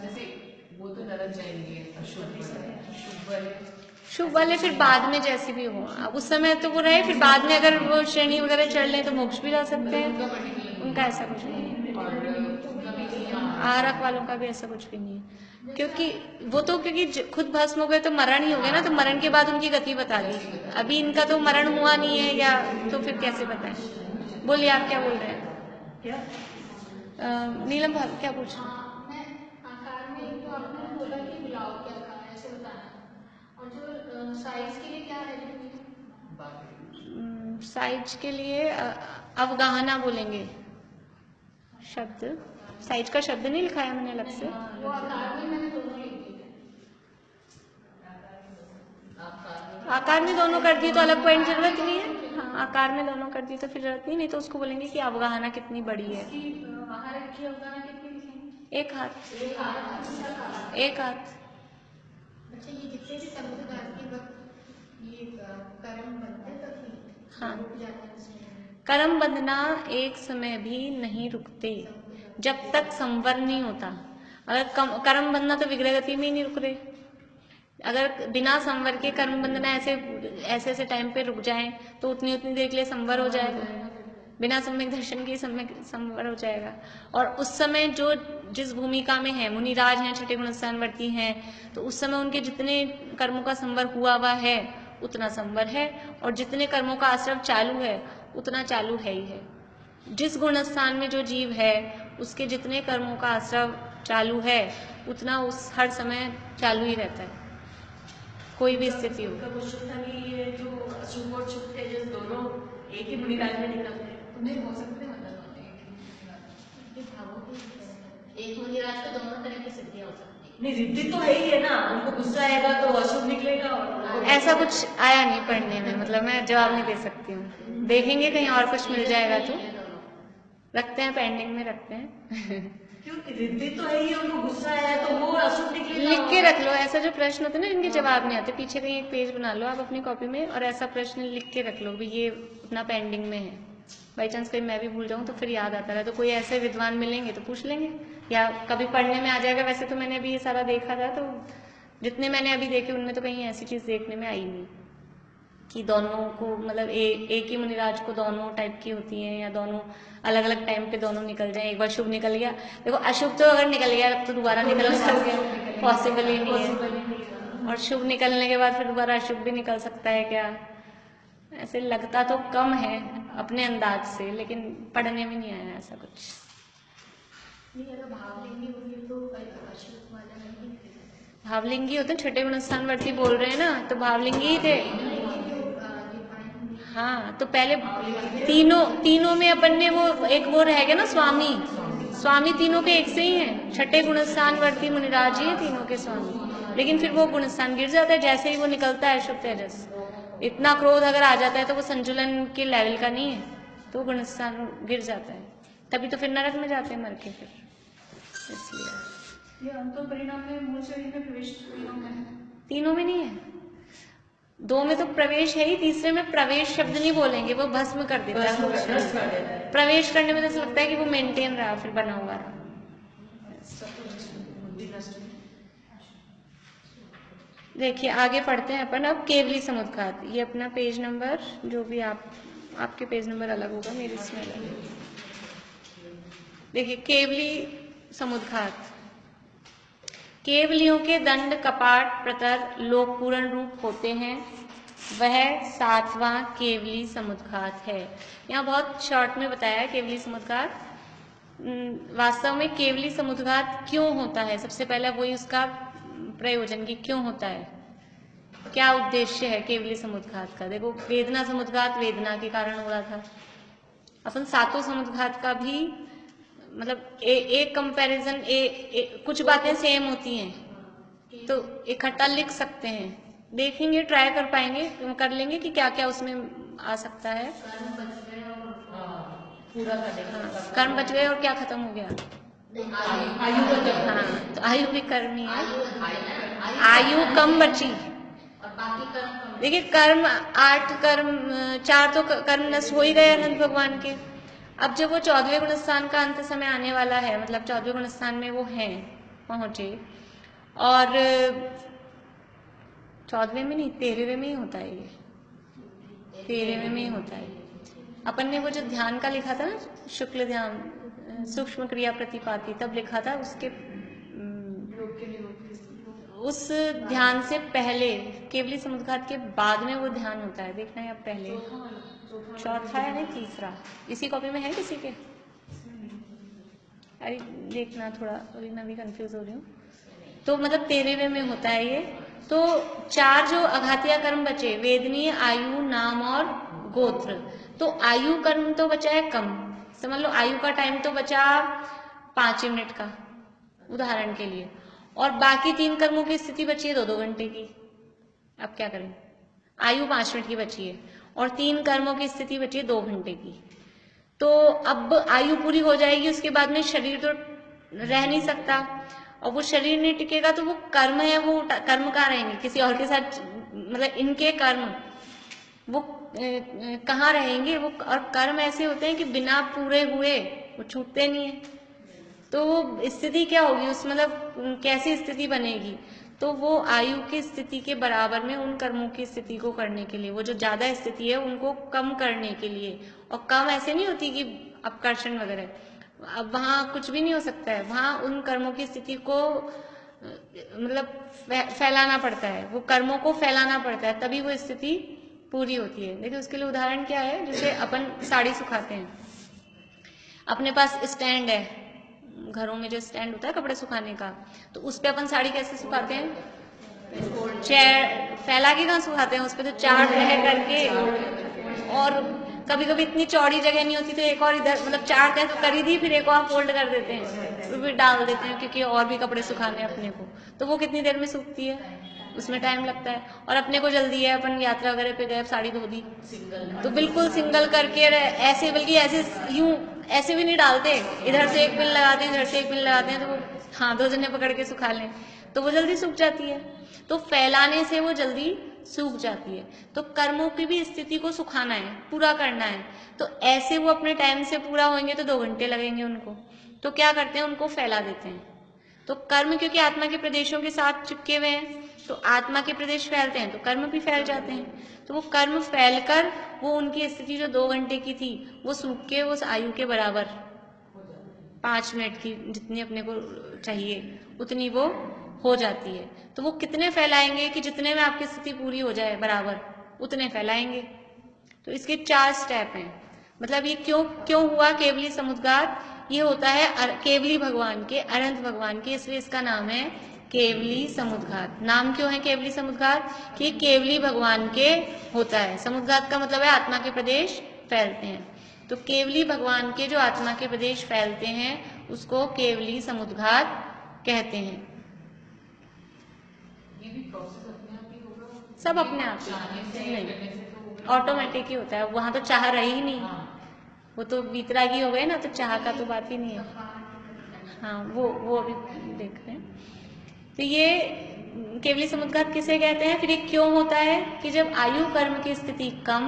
जैसे वो तो नरक जाएंगे शुभ वाले,
शुभ वाले फिर बाद में जैसे भी हो, अब उस समय तो वो रहे, फिर बाद में अगर वो श्रेणी वगैरह चढ़ लें तो मोक्ष भी जा सकते हैं। उनका ऐसा कुछ नहीं है। आहारक वालों का भी ऐसा कुछ भी नहीं है, क्योंकि वो तो क्योंकि खुद भस्म हो गए तो मरण ही हो गया ना, तो मरण के बाद उनकी गति बता दी। अभी इनका तो मरण हुआ नहीं है, या तो फिर कैसे बताएं? बोलिए आप क्या बोल रहे हैं? नीलम भाभी क्या पूछ रहे हैं?
मैं आकार में एक तो आपने बोला कि बुलाओ क्या कहा ऐसे बताना, और जो साइज के लिए क्या है?
साइज के लिए अवगाहना बोलेंगे शब्द। साइज का शब्द नहीं लिखा है मैंने अलग से।
वो आकार में मैंने दोनों लिख दिए।
आकार में दोनों कर दिए तो अलग पॉइंट जरूरत नहीं है। हाँ, आकार में दोनों कर दिए तो फिर जरूरत नहीं तो उसको बोलेंगे कि अवगाहना कितनी बड़ी है।
महारत की अवगाहना कितनी लिखेंगे?
एक हाथ।
एक हाथ।
एक हाथ।
अच्छा, ये जितने भी समुद्रघात के वक्त ये कर्म बनते तभी
हाँ।
रुक जाता है इसमें।
कर्म बंधना एक समय भी नहीं रुकते जब तक संवर नहीं होता। अगर कर्म बंधना तो विग्रह गति में ही नहीं रुक रहे। अगर बिना संवर के कर्म बंधना ऐसे ऐसे टाइम पे रुक जाए तो उतनी देर के लिए संवर हो जाएगा। बिना सम्यक दर्शन के सम्यक संवर हो जाएगा। और उस समय जो जिस भूमिका में है, मुनिराज हैं, छठे गुणस्थानवर्ती हैं, तो उस समय उनके जितने कर्मों का संवर हुआ है उतना संवर है, और जितने कर्मों का आश्रव चालू है उतना चालू है ही है। जिस गुणस्थान में जो जीव है उसके जितने कर्मों का आश्रव चालू है उतना उस हर समय चालू ही रहता है, कोई भी स्थिति हो।
उनका क्वेश्चन था कि ये जो अशुभ और शुभ थे जो दोनों एक ही मुनिराज में निकलते हैं,
उन्हें हो सकते हैं मतलब
ये भावों की एक मुनिराज को दोनों तरह की सिद्धियां हो सकती है।
नहीं रिद्धि तो है ही है ना, उनको गुस्सा आएगा तो अशुभ निकलेगा और
ऐसा कुछ आया नहीं पढ़ने में, मतलब मैं जवाब नहीं दे सकती हूँ। देखेंगे कहीं और कुछ मिल जाएगा तो रखते हैं, पेंडिंग में रखते हैं।
क्योंकि रिद्धि तो है ही, उनको गुस्सा आया तो वो अशुभ निकलेगा।
लिख के रख लो, ऐसा जो प्रश्न होते हैं ना जिनके जवाब नहीं आते, पीछे कहीं एक पेज बना लो आप अपनी कॉपी में और ऐसा प्रश्न लिख के रख लो भी ये अपना पेंडिंग में है। बाई चांस कहीं मैं भी भूल जाऊँ तो फिर याद आता रहे, तो कोई ऐसे विद्वान मिलेंगे तो पूछ लेंगे या कभी पढ़ने में आ जाएगा। वैसे तो मैंने अभी ये सारा देखा था, तो जितने मैंने अभी देखे उनमें तो कहीं ऐसी चीज देखने में आई नहीं कि दोनों को मतलब एक ही मुनिराज को दोनों टाइप की होती हैं या दोनों अलग अलग टाइम पे दोनों निकल जाए। एक बार शुभ निकल गया, देखो अशुभ तो अगर निकल गया तो दोबारा निकल सकता, पॉसिबल ही नहीं है। और शुभ निकलने के बाद फिर दोबारा अशुभ भी निकल सकता है क्या? ऐसे लगता तो कम है अपने अंदाज से, लेकिन पढ़ने में नहीं आया ऐसा कुछ।
नहीं, अगर भाव लेंगे होंगे तो अशुभ वाला नहीं है।
भावलिंगी होते हैं, छठे गुणस्थान वर्ती बोल रहे हैं ना, तो भावलिंगी ही थे। हाँ, तो पहले तीनों में अपन ने वो एक वो रह गया ना स्वामी तीनों के एक से ही हैं। छठे गुणस्थान वर्ती मुनिराज ही है तीनों के स्वामी, लेकिन फिर वो गुणस्थान गिर जाता है जैसे ही वो निकलता है शुभ तेजस। इतना क्रोध अगर आ जाता है तो वो संतुलन के लेवल का नहीं है, तो वो गुणस्थान गिर जाता है, तभी तो फिर नरक में जाते हैं मर के फिर, इसलिए।
ये अंतर परिणाम में मूल शरीर में प्रवेश तीनों में है,
तीनों में नहीं है, दो में तो प्रवेश है ही, तीसरे में प्रवेश शब्द नहीं बोलेंगे, वो भस्म कर देता है। प्रवेश करने में तो ऐसा लगता है कि वो मेंटेन रहा, फिर बना हुआ रहा। देखिए आगे पढ़ते हैं अपन अब केवली समुद्घात। ये अपना पेज नंबर जो भी आपके पेज नंबर अलग होगा, मेरे इसमें अलग है। देखिए केवली समुद्घात। केवलियों के दंड कपाट प्रतर लोकपूर्ण रूप होते हैं, वह 7वां केवली समुद्घात है। यहाँ बहुत शॉर्ट में बताया है केवली समुद्घात। वास्तव में केवली समुद्घात क्यों होता है, सबसे पहला वही उसका प्रयोजन कि क्यों होता है, क्या उद्देश्य है केवली समुद्घात का। देखो वेदना समुद्घात वेदना के कारण हो रहा था, अपन सातों समुद्घात का भी मतलब एक कंपैरिजन कुछ बातें सेम होती हैं तो इकट्ठा लिख सकते हैं, देखेंगे ट्राई कर पाएंगे, कर लेंगे कि क्या क्या उसमें आ सकता है।
पूरा कर देगा।
हाँ, कर्म बच गए और क्या खत्म हो गया,
आयु बच गई।
हाँ तो आयु भी कर्म ही है, आयु कम बची। देखिए कर्म 8 कर्म 4 तो कर्म नष्ट हो ही गए अनंत भगवान के। अब जब वो 14वें गुणस्थान का अंत समय आने वाला है, मतलब 14वें गुणस्थान में वो हैं पहुंचे, और 14वें में नहीं 13वें में ही होता है, ये 13वें में ही होता है। अपन ने वो जो ध्यान का लिखा था ना, शुक्ल ध्यान सूक्ष्म क्रिया प्रतिपाती, तब लिखा था उसके उस ध्यान से पहले केवली समुद्घात के बाद में वो ध्यान होता है, देखना है अब पहले चौथा है नहीं तीसरा, इसी कॉपी में है किसी के? अरे देखना थोड़ा, अभी मैं भी कंफ्यूज हो रही हूँ। तो मतलब 13वें में होता है ये। तो 4 जो अघातिया कर्म बचे, वेदनीय, आयु, नाम और गोत्र। तो आयु कर्म तो बचा है कम, समझ लो आयु का टाइम तो बचा 5 मिनट का उदाहरण के लिए, और बाकी 3 कर्मों की स्थिति बची है 2-2 घंटे की। अब क्या करें, आयु 5 मिनट की बची है और 3 कर्मों की स्थिति बची है 2 घंटे की। तो अब आयु पूरी हो जाएगी, उसके बाद में शरीर तो रह नहीं सकता, और वो शरीर नहीं टिकेगा तो वो कर्म है, वो कर्म कहाँ रहेंगे, किसी और के साथ, मतलब इनके कर्म वो कहाँ रहेंगे वो। और कर्म ऐसे होते हैं कि बिना पूरे हुए वो छूटते नहीं है। तो वो स्थिति क्या होगी उस, मतलब कैसी स्थिति बनेगी, तो वो आयु की स्थिति के बराबर में उन कर्मों की स्थिति को करने के लिए, वो जो ज्यादा स्थिति है उनको कम करने के लिए, और कम ऐसे नहीं होती कि अपकर्षण वगैरह, अब वहां कुछ भी नहीं हो सकता है, वहां उन कर्मों की स्थिति को मतलब फैलाना पड़ता है, वो कर्मों को फैलाना पड़ता है, तभी वो स्थिति पूरी होती है। देखिए उसके लिए उदाहरण क्या है, जैसे अपन साड़ी सुखाते हैं, अपने पास स्टैंड है, घरों में जो स्टैंड होता है कपड़े सुखाने का, तो उस पे अपन साड़ी कैसे सुखाते हैं, चेयर फैला के कहाँ सुखाते हैं, उस पे तो 4 तह करके, और कभी कभी इतनी चौड़ी जगह नहीं होती तो एक और इधर, मतलब 4 तह तो कर ही दी, फिर एक और फोल्ड कर देते हैं, फिर भी डाल देते हैं, क्योंकि और भी कपड़े सुखाने हैं अपने को, तो वो कितनी देर में सूखती है, उसमें टाइम लगता है। और अपने को जल्दी है, अपन यात्रा वगैरह पे गए, साड़ी धो दी, तो बिल्कुल सिंगल करके ऐसे, बल्कि ऐसे यूं ऐसे भी नहीं डालते, इधर से एक पिन लगाते हैं, इधर से एक पिन लगाते हैं, तो वो हाँ 2 जने पकड़ के सुखा लें तो वो जल्दी सूख जाती है। तो फैलाने से वो जल्दी सूख जाती है। तो कर्मों की भी स्थिति को सुखाना है, पूरा करना है, तो ऐसे वो अपने टाइम से पूरा होंगे तो 2 घंटे लगेंगे उनको, तो क्या करते हैं, उनको फैला देते हैं। तो कर्म क्योंकि आत्मा के प्रदेशों के साथ चिपके हुए हैं, तो आत्मा के प्रदेश फैलते हैं तो कर्म भी फैल जाते हैं। तो वो कर्म फैलकर वो उनकी स्थिति जो 2 घंटे की थी वो सूख के उस आयु के बराबर 5 मिनट की जितनी अपने को चाहिए उतनी वो हो जाती है। तो वो कितने फैलाएंगे कि जितने में आपकी स्थिति पूरी हो जाए बराबर उतने फैलाएंगे। तो इसके 4 स्टेप हैं। मतलब ये क्यों हुआ केवली समुद्घात, ये होता है केवली भगवान के, अनंत भगवान के, इसलिए इसका नाम है केवली समुद्घात। नाम क्यों है केवली समुद्घात, कि केवली भगवान के होता है। समुद्घात का मतलब है आत्मा के प्रदेश फैलते हैं, तो केवली भगवान के जो आत्मा के प्रदेश फैलते हैं उसको केवली समुद्घात कहते हैं।
ये भी प्रोसेस अपने आप ही होगा,
सब अपने आप
चाहने से
नहीं,
करने से तो होगा,
ऑटोमेटिक ही होता है, वहां तो चाह रही ही नहीं,
हाँ।
वो तो वीतरागी हो गए ना, तो चाह का तो बात ही नहीं है। हाँ वो अभी देख रहे हैं। तो ये केवली समुद्घात किसे कहते हैं, फिर ये क्यों होता है, कि जब आयु कर्म की स्थिति कम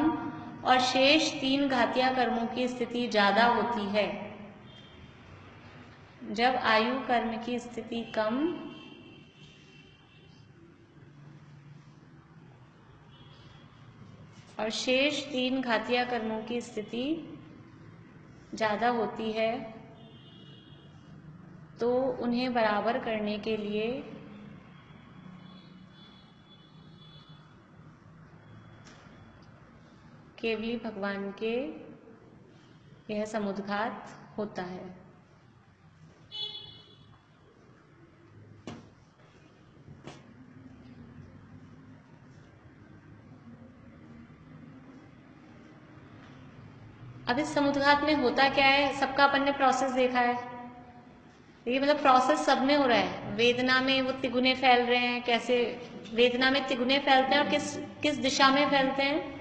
और शेष 3 घातिया कर्मों की स्थिति ज्यादा होती है। जब आयु कर्म की स्थिति कम और शेष 3 घातिया कर्मों की स्थिति ज्यादा होती है, तो उन्हें बराबर करने के लिए केवली भगवान के यह समुद्घात होता है। अब इस समुद्घात में होता क्या है, सबका अपन ने प्रोसेस देखा है। ये मतलब प्रोसेस सब में हो रहा है। वेदना में वो तिगुने फैल रहे हैं, कैसे वेदना में तिगुने फैलते हैं और किस दिशा में फैलते हैं,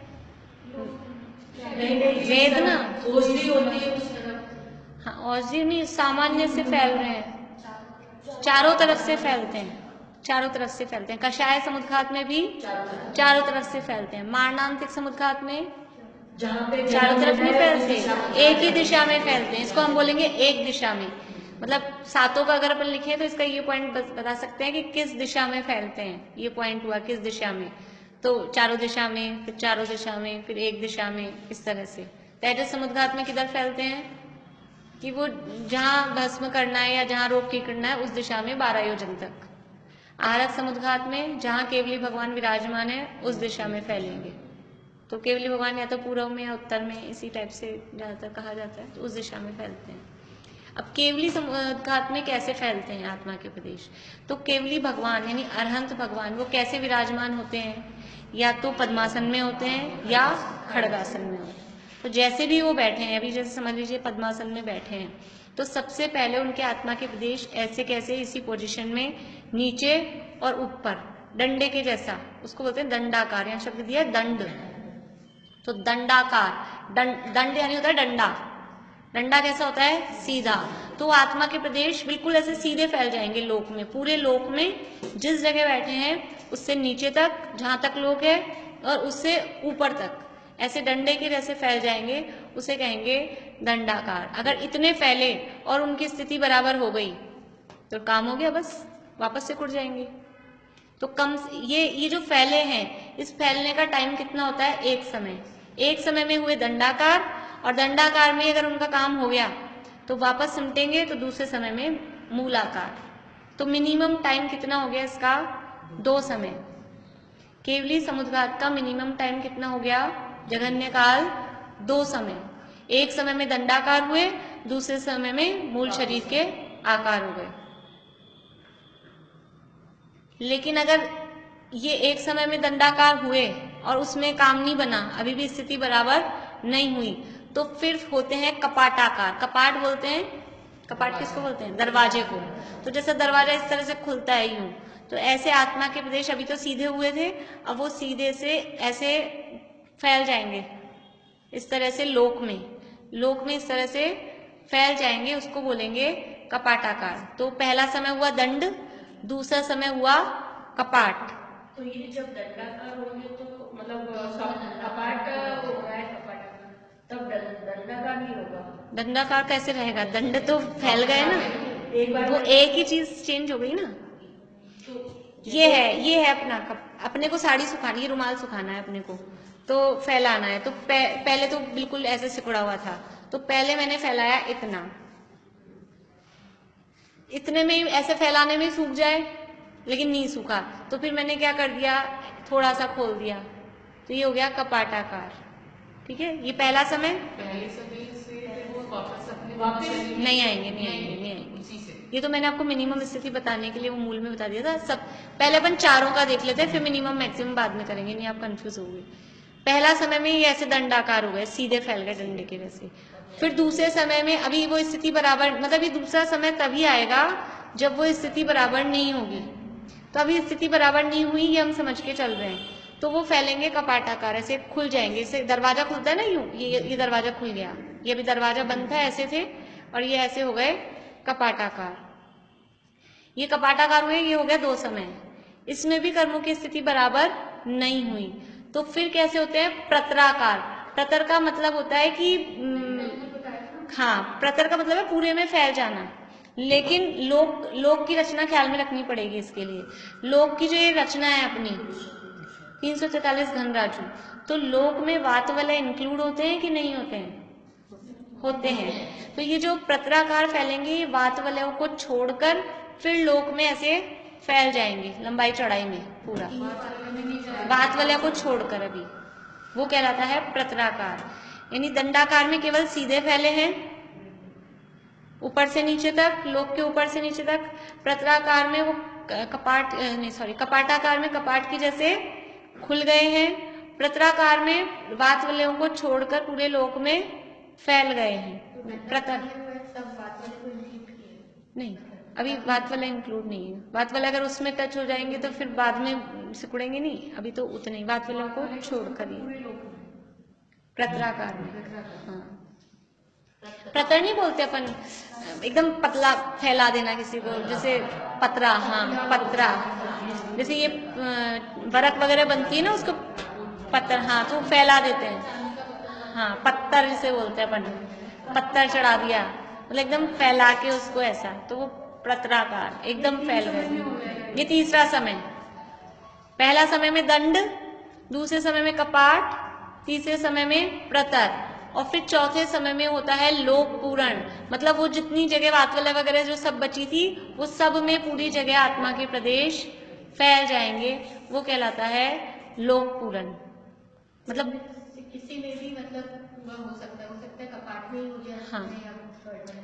वेदना
ओझली होती है उस तरफ,
हाँ औषधि नहीं, सामान्य से फैल रहे हैं, चारों तरफ से फैलते हैं, चारों तरफ से फैलते हैं। कषाय समुद्घात में भी चारों तरफ से फैलते हैं। मारणांतिक समुद्घात में
जहाँ पे
चारों तरफ नहीं फैलते, एक ही दिशा में फैलते हैं। इसको हम बोलेंगे एक दिशा में, मतलब 7 का अगर अपन लिखे तो इसका ये पॉइंट बता सकते हैं कि किस दिशा में फैलते हैं। ये पॉइंट हुआ किस दिशा में, तो चारों दिशा में, फिर चारों दिशा में, फिर एक दिशा में, इस तरह से। तेजस समुद्घात में किधर फैलते हैं, कि वो जहां भस्म करना है या जहां रोक की करना है उस दिशा में 12 योजन तक। आरक समुद्घात में जहां केवली भगवान विराजमान है उस दिशा में फैलेंगे। तो केवली भगवान या तो पूर्व में या उत्तर में, इसी टाइप से ज्यादातर कहा जाता है, तो उस दिशा में फैलते हैं। अब केवली समुद्घात में कैसे फैलते हैं आत्मा के प्रदेश, तो केवली भगवान यानी अरहंत भगवान वो कैसे विराजमान होते हैं, या तो पद्मासन में होते हैं या खड़गासन में होते हैं। तो जैसे भी वो बैठे हैं, अभी जैसे समझ लीजिए पद्मासन में बैठे हैं, तो सबसे पहले उनके आत्मा के प्रदेश ऐसे कैसे, इसी पोजीशन में नीचे और ऊपर डंडे के जैसा, उसको बोलते हैं दंडाकार। यहाँ शब्द दिया है दंड, तो दंडाकार। दंड यानी होता है डंडा। डंडा कैसा होता है? सीधा। तो आत्मा के प्रदेश बिल्कुल ऐसे सीधे फैल जाएंगे लोक में, पूरे लोक में जिस जगह बैठे हैं उससे नीचे तक, जहां तक लोक है, और उससे ऊपर तक ऐसे डंडे के जैसे फैल जाएंगे, उसे कहेंगे दंडाकार। अगर इतने फैले और उनकी स्थिति बराबर हो गई तो काम हो गया, बस वापस सिकुड़ जाएंगे। तो कम ये जो फैले हैं, इस फैलने का टाइम कितना होता है? एक समय। एक समय में हुए दंडाकार, और दंडाकार में अगर उनका काम हो गया तो वापस सिमटेंगे, तो दूसरे समय में मूलाकार। तो मिनिमम टाइम कितना हो गया इसका? 2 समय। केवली समुद्घात का मिनिमम टाइम कितना हो गया? जघन्य काल 2 समय। एक समय में दंडाकार हुए, दूसरे समय में मूल शरीर के आकार हो गए। लेकिन अगर ये एक समय में दंडाकार हुए और उसमें काम नहीं बना, अभी भी स्थिति बराबर नहीं हुई, तो फिर होते हैं कपाटाकार। कपाट बोलते हैं, कपाट किसको बोलते हैं? दरवाजे को। तो जैसे दरवाजा इस तरह से खुलता है यूं, तो ऐसे आत्मा के प्रदेश अभी तो सीधे हुए थे, अब वो सीधे से ऐसे फैल जाएंगे इस तरह से लोक में इस तरह से फैल जाएंगे, उसको बोलेंगे कपाटाकार। तो पहला समय हुआ दंड, दूसरा समय हुआ कपाट।
तो ये जब दंडाकार होंगे तो मतलब कपाट हो रहा है, कपाट तब दंडाकार नहीं होगा।
दंडाकार कैसे रहेगा? दंड तो फैल गए ना,
एक बार
वो एक ही चीज चेंज हो गई ना।
तो
ये है अपने को साड़ी सुखानी है, रुमाल सुखाना है अपने को, तो फैलाना है। तो पहले तो बिल्कुल ऐसे सिकुड़ा हुआ था, तो पहले मैंने फैलाया इतने में ही, ऐसे फैलाने में ही सूख जाए, लेकिन नहीं सूखा, तो फिर मैंने क्या कर दिया? थोड़ा सा खोल दिया, तो ये हो गया कपाटाकार। ठीक है, ये पहला समय।
पहले समय से वो वापस अपने
वापस
नहीं आएंगे।
उसी से
ये तो मैंने आपको मिनिमम स्थिति बताने के लिए वो मूल में बता दिया था। सब पहले अपन चारों का देख लेते हैं, फिर मिनिमम मैक्सिमम बाद में करेंगे, नहीं आप कंफ्यूज हो गए। पहला समय में ये ऐसे दंडाकार हो गए, सीधे फैल गए डंडे के वैसे। फिर दूसरे समय में अभी वो स्थिति बराबर, मतलब ये दूसरा समय तभी आएगा जब वो स्थिति बराबर नहीं होगी। तो अभी स्थिति बराबर नहीं हुई, ये हम समझ के चल रहे हैं, तो वो फैलेंगे कपाटाकार, ऐसे खुल जाएंगे। इससे दरवाजा खुलता है ना यूं, ये दरवाजा खुल गया, ये भी दरवाजा बंद था, ऐसे थे, और ये ऐसे हो गए कपाटाकार। ये कपाटाकार हुए, ये हो गया 2 समय। इसमें भी कर्मों की स्थिति बराबर नहीं हुई, तो फिर कैसे होते हैं? प्रतराकार। प्रतर का मतलब होता है कि हाँ, प्रतर का मतलब है पूरे में फैल जाना। लेकिन लोक की रचना ख्याल में रखनी पड़ेगी इसके लिए। लोक की जो ये रचना है अपनी 343 घनराजू, तो लोक में वात वलय इंक्लूड होते हैं कि नहीं होते हैं? होते हैं। तो ये जो प्रतराकार फैलेंगे, ये वात वलयों को छोड़कर फिर लोक में ऐसे फैल जाएंगे, लंबाई चौड़ाई में पूरा, वात वलय को छोड़कर। अभी वो कहलाता है प्रतराकार। यानी दंडाकार में केवल सीधे फैले हैं ऊपर से नीचे तक, लोक के ऊपर से नीचे तक। प्रतराकार में वो कपाटाकार में कपाट की जैसे खुल गए हैं। प्रतराकार में वात वलयों को छोड़कर पूरे लोक में फैल गए हैं। प्रतर नहीं, अभी वात वाला इंक्लूड नहीं है। वात वाला अगर उसमें टच हो जाएंगे तो फिर बाद में सिकुड़ेंगे नहीं, अभी तो उतने ही वात वालों को छोड़कर ही प्रतराकार में। हाँ, प्रतर नहीं बोलते अपन, एकदम पतला फैला देना किसी को, जैसे पतरा। हाँ, पतरा, जैसे ये बरक वगैरह बनती है ना, उसको पत्थर, हाँ, तो फैला देते हैं। हाँ, पत्थर जिसे बोलते हैं अपन, पत्थर चढ़ा दिया, मतलब एकदम फैला के उसको ऐसा, तो वो प्रतराकार, एकदम फैल गए। ये तीसरा समय। पहला समय में दंड, दूसरे समय में कपाट, तीसरे समय में प्रतर, और फिर चौथे समय में होता है लोक पूरण। मतलब वो जितनी जगह वातवलय वगैरह जो सब बची थी, वो सब में पूरी जगह आत्मा के प्रदेश फैल जाएंगे, वो कहलाता है लोक पूरण। मतलब
किसी में भी मतलब पूरा हो सकता है कपाट में ही हो जाए।
हाँ,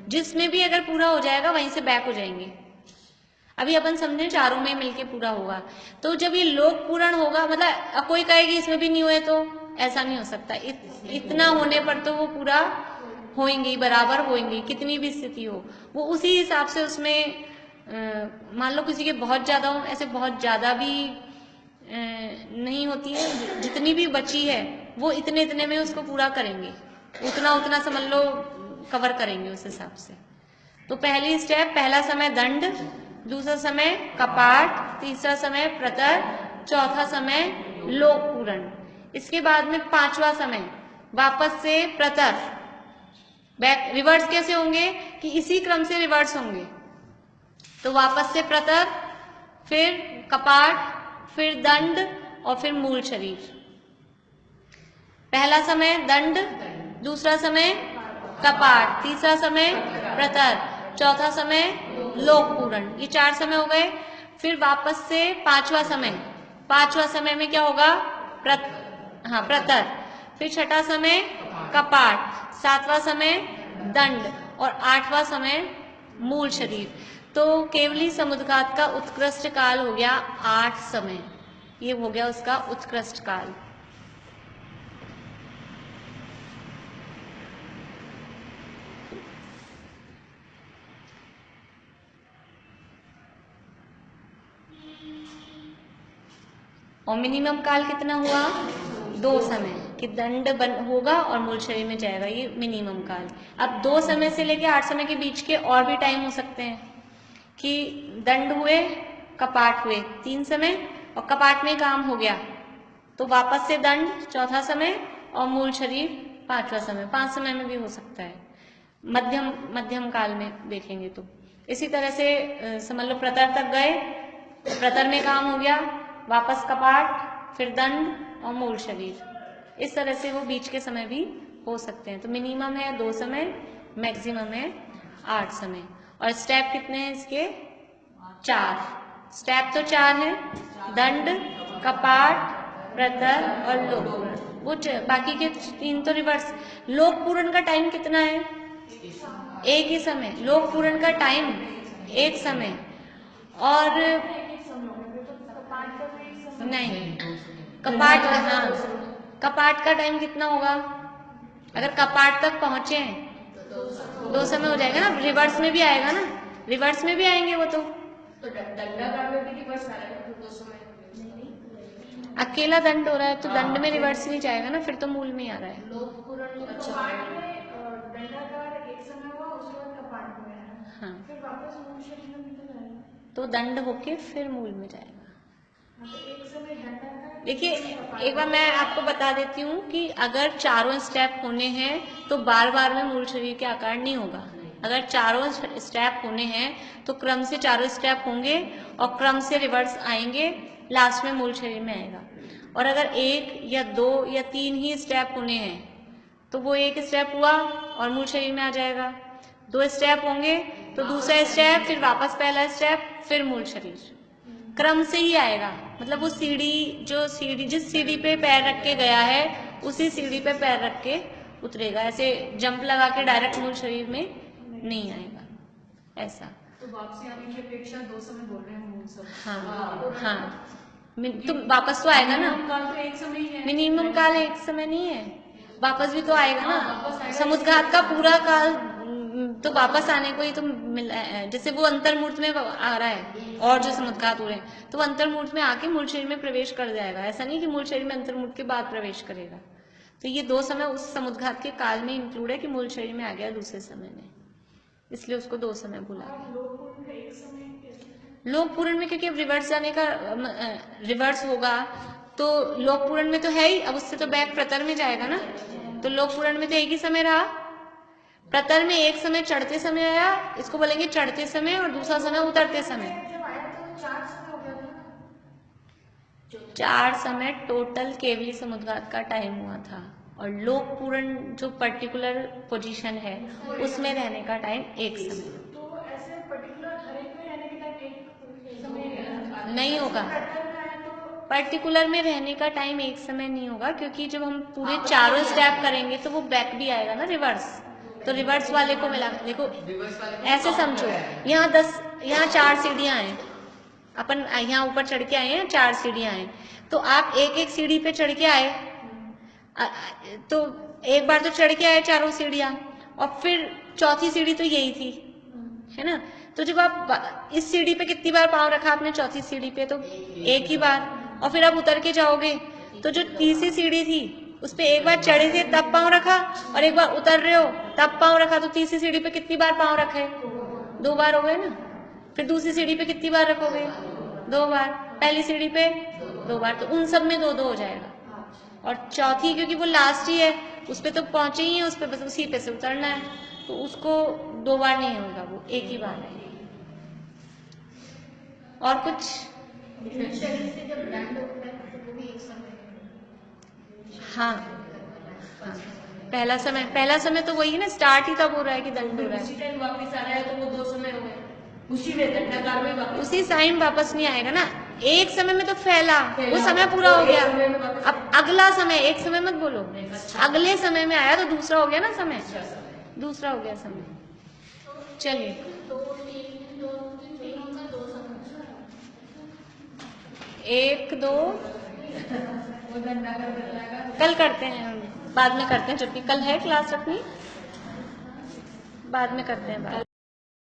जिसमें भी अगर पूरा हो जाएगा वहीं से बैक हो जाएंगे। अभी अपन समझे चारों में मिलके पूरा होगा, तो जब ये लोक पूरण होगा, मतलब कोई कहेगी इसमें भी नहीं हुए, तो ऐसा नहीं हो सकता। इतना होने पर तो वो पूरा होएंगे, बराबर होएंगे, कितनी भी स्थिति हो। वो उसी हिसाब से उसमें मान लो किसी के बहुत ज्यादा हो, ऐसे बहुत ज्यादा भी नहीं होती है, जितनी भी बची है वो इतने इतने में उसको पूरा करेंगे, उतना उतना समझ लो कवर करेंगे उस हिसाब से। तो पहली स्टेप, पहला समय दंड, दूसरा समय कपाट, तीसरा समय प्रतर, चौथा समय लोक पूरण। इसके बाद में पांचवा समय वापस से प्रतर। बैक रिवर्स कैसे होंगे कि इसी क्रम से रिवर्स होंगे। तो वापस से प्रतर, फिर कपाट, फिर दंड और फिर मूल शरीर। पहला समय दंड, दूसरा समय कपाट, तीसरा समय प्रतर, चौथा समय लोक पूरण। ये 4 समय हो गए। फिर वापस से पांचवा समय में क्या होगा? प्रतर। फिर छठा समय कपाट, सातवां समय दंड और आठवां समय मूल शरीर। तो केवली समुद्घात का उत्कृष्ट काल हो गया 8 समय। ये हो गया उसका उत्कृष्ट काल। और मिनिमम काल कितना हुआ? 2 समय कि दंड होगा और मूल शरीर में जाएगा, ये मिनिमम काल। अब 2 समय से लेके 8 समय के बीच के और भी टाइम हो सकते हैं कि दंड हुए, कपाट हुए 3 समय और कपाट में काम हो गया तो वापस से दंड चौथा समय और मूल शरीर 5वां समय। 5 समय में भी हो सकता है। मध्यम काल में देखेंगे तो इसी तरह से समझ लो प्रतर तक गए, प्रतर में काम हो गया, वापस कपाट, फिर दंड और मूल शरीर। इस तरह से वो बीच के समय भी हो सकते हैं। तो मिनिमम है 2 समय, मैक्सिमम है 8 समय। और स्टेप कितने हैं इसके? 4 स्टेप। तो 4 है, दंड, कपाट, प्रतर और लोक पूरण। वो बाकी के 3 तो रिवर्स। लोक पूरण का टाइम कितना है? 1 ही समय। लोक पूरण का टाइम 1 समय। और नहीं, कपाट का, हाँ, कपाट का टाइम कितना होगा? अगर कपाट तक पहुंचे हैं 2 समय हो जाएगा ना। रिवर्स में भी आएगा ना, रिवर्स में भी आएंगे वो तो
दंडाकार में भी रिवर्स आ रहा है तो 2 समय
अकेला दंड हो रहा है तो दंड में रिवर्स नहीं जाएगा ना, फिर तो मूल में ही आ रहा है।
लोक पूरण कपाट में दंडाकार 1 समय हुआ, उसके बाद कपाट में आया,
हाँ,
फिर वापस मूल शरीर में निकल आएगा
तो दंड होके फिर मूल में जाएगा।
तो 1 समय दंडाकार।
देखिए एक बार मैं आपको बता देती हूँ कि अगर चारों स्टेप होने हैं तो बार बार में मूल शरीर के आकार नहीं होगा। अगर चारों स्टेप होने हैं तो क्रम से चारों स्टेप होंगे और क्रम से रिवर्स आएंगे, लास्ट में मूल शरीर में आएगा। और अगर 1 या 2 या 3 ही स्टेप होने हैं तो वो 1 स्टेप हुआ और मूल शरीर में आ जाएगा। 2 स्टेप होंगे तो दूसरा स्टेप, फिर वापस पहला स्टेप, फिर मूल शरीर। क्रम से ही आएगा। मतलब वो जिस सीढ़ी पे पैर रख के गया है उसी सीढ़ी पे पैर रख के उतरेगा। ऐसे जंप लगा के डायरेक्ट मूल शरीर में नहीं आएगा ऐसा।
तो वापसी आने की अपेक्षा 2 समय बोल रहे हैं मूल सब।
हाँ, तो वापस तो आएगा ना।
काल तो 1 समय ही है।
मिनिमम काल 1 समय नहीं है, वापस भी तो आएगा ना। समुद्घात का पूरा काल तो वापस आने को ही तो मिला है। जैसे वो अंतर्मूर्त में आ रहा है और जो समुद्घात हो रहे हैं तो वो अंतर्मूर्त में आके मूल शरीर में प्रवेश कर जाएगा। ऐसा नहीं कि मूल शरीर में अंतर्मूर्त के बाद प्रवेश करेगा। तो ये 2 समय उस समुद्घात के काल में इंक्लूड है कि मूल शरीर में आ गया दूसरे समय में, इसलिए उसको 2 समय बोला गया। लोक पूरण में क्योंकि अब रिवर्स जाने का रिवर्स होगा तो लोक पूरण में तो है ही, अब उससे तो बैक प्रतर में जाएगा ना। तो लोक पूरण में तो एक ही समय रहा। प्रतर में 1 समय चढ़ते समय आया, इसको बोलेंगे चढ़ते समय, और दूसरा समय उतरते समय। 4 समय टोटल केवली समुद्घात का टाइम हुआ था। और लोक पूरण जो पर्टिकुलर पोजीशन है उसमें रहने का टाइम 1 समय।
तो ऐसे पर्टिकुलर हर एक में रहने के टाइम 1 समय
नहीं होगा। पर्टिकुलर में रहने का टाइम 1 समय नहीं होगा, क्योंकि जब हम पूरे चारों स्टेप करेंगे तो वो बैक भी आएगा ना, रिवर्स। तो रिवर्स वाले को मिला, देखो ऐसे समझो, यहाँ 4 सीढ़ियां हैं, अपन यहाँ ऊपर चढ़ के आए हैं, 4 सीढ़ियां हैं। तो आप एक एक सीढ़ी पे चढ़ के आए, तो एक बार तो चढ़ के आए चारों सीढ़ियां, और फिर चौथी सीढ़ी तो यही थी, है ना। तो जब आप इस सीढ़ी पे कितनी बार पांव रखा आपने? चौथी सीढ़ी पे तो एक ही बार। और फिर आप उतर के जाओगे तो जो तीसरी सीढ़ी थी उस पे एक बार चढ़े थे तब पाँव रखा, और एक बार उतर रहे हो तब पाँव रखा, तो तीसरी सीढ़ी पे कितनी बार पाँव रखे? 2 बार हो गए ना। फिर दूसरी सीढ़ी पे कितनी बार रखोगे? 2 बार। पहली सीढ़ी पे 2 बार, तो उन सब में 2-2 हो जाएगा। और चौथी क्योंकि वो लास्ट ही है, उस पे तो पहुंचे ही है, उस पे बस उसी पे से उतरना है, तो उसको 2 बार नहीं होगा, वो एक ही बार है। और कुछ?
शरीर से जब दंड होता है तो वो भी एक समय
हाँ, हाँ। पहला समय तो वही है ना, स्टार्ट ही तब हो रहा है कि दंड हो रहा
उसी
है,
टाइम वापस आ रहा है तो वो 2 समय हो गए, उसी में दंडाकार में वापस।
उसी टाइम वापस नहीं आएगा ना। एक समय में तो फैला, वो समय पूरा हो गया। अब अगला समय, एक समय मत बोलो, अगले समय में आया तो दूसरा हो गया ना समय, दूसरा हो गया समय। चलिए,
तीनों का 2 समय
1 2
वो दंडाकार बन जाएगा।
कल करते हैं, बाद में करते हैं, जबकि कल है क्लास अपनी, बाद में करते हैं बात।